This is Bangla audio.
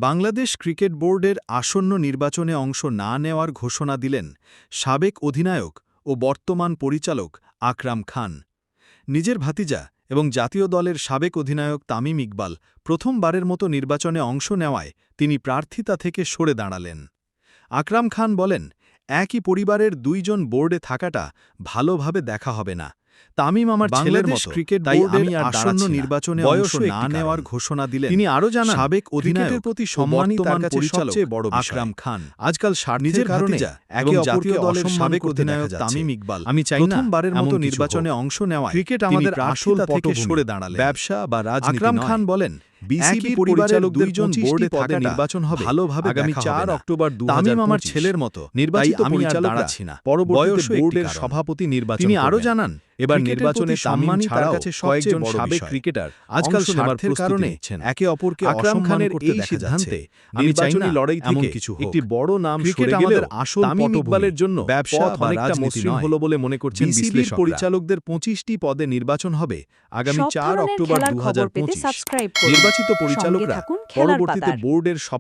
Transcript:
বাংলাদেশ ক্রিকেট বোর্ডের আসন্ন নির্বাচনে অংশ না নেওয়ার ঘোষণা দিলেন সাবেক অধিনায়ক ও বর্তমান পরিচালক আকরাম খান। নিজের ভাতিজা এবং জাতীয় দলের সাবেক অধিনায়ক তামিম ইকবাল প্রথমবারের মতো নির্বাচনে অংশ নেওয়ায় তিনি প্রার্থিতা থেকে সরে দাঁড়ালেন। আকরাম খান বলেন, একই পরিবারের দুইজন বোর্ডে থাকাটা ভালোভাবে দেখা হবে না। তামিম আমার ছেলের মতো, ক্রিকেট তাই বোর্ডের আমি আসন্ন নির্বাচনে অংশ না নেওয়ার ঘোষণা দিলেন। তিনি আরও জানান, সাবেক অধিনায়কের প্রতি সম্মানই সম্মানই তার তার কাছে কাছে সবচেয়ে বড় বিষয়। আকরাম খান আজকাল স্বার্থের নিজের কারণে ভাতিজা এবং একে জাতীয় অপরকে দলের অসম্মান সাবেক করতে দেখা অধিনায়ক যাচ্ছে। তামিম ইকবাল আমি চাই না প্রথমবারের মতো এমন কিছু নির্বাচনে হোক। অংশ নেওয়ায় ক্রিকেট তিনি আমাদের প্রার্থিতা আসল থেকে পটভূমি, সরে দাঁড়ালেন। ব্যবসা বা রাজনীতি আকরাম নয়। খান বলেন, বিসিবির একই পরিবারের পরিচালকদের দুইজন 25টি বোর্ডে পদে থাকাটা নির্বাচন হবে ভালোভাবে আগামী দেখা 4 হবে না। অক্টোবর তামিম আমার 2025 ছেলের মতো, নির্বাচিত তাই আমি আর পরিচালকরা দাঁড়াচ্ছি না। পরবর্তীতে বয়সও একটি বোর্ডের কারণ। সভাপতি নির্বাচন তিনি আরও করবেন। জানান, এবার ক্রিকেটের নির্বাচনে প্রতি তামিম সম্মানই তার ছাড়াও কাছে সবচেয়ে কয়েকজন বড় সাবেক বিষয়। ক্রিকেটার আজকাল অংশ নেওয়ার স্বার্থের প্রস্তুতি কারণে নিচ্ছেন। একে অপরকে আকরাম অসম্মান খানের করতে এই দেখা সিদ্ধান্তে যাচ্ছে। আমি চাই নির্বাচনী না লড়াই এমন থেকে কিছু হোক। একটি বড় নাম ক্রিকেট সরে আমাদের গেলেও আসল তামিম পটভূমি, ইকবালের জন্য ব্যবসা পথ বা অনেকটা রাজনীতি মসৃণ নয়। হলো বলে মনে করছেন বিসিবির বিশ্লেষকরা। পরিচালকদের 25টি পদে নির্বাচন হবে আগামী সব 4 ধরনের অক্টোবর খেলার খবর পেতে 2025। সাবস্ক্রাইব করুন। নির্বাচিত সঙ্গে পরিচালকরা থাকুন খেলার পরবর্তীতে পাতার। বোর্ডের সব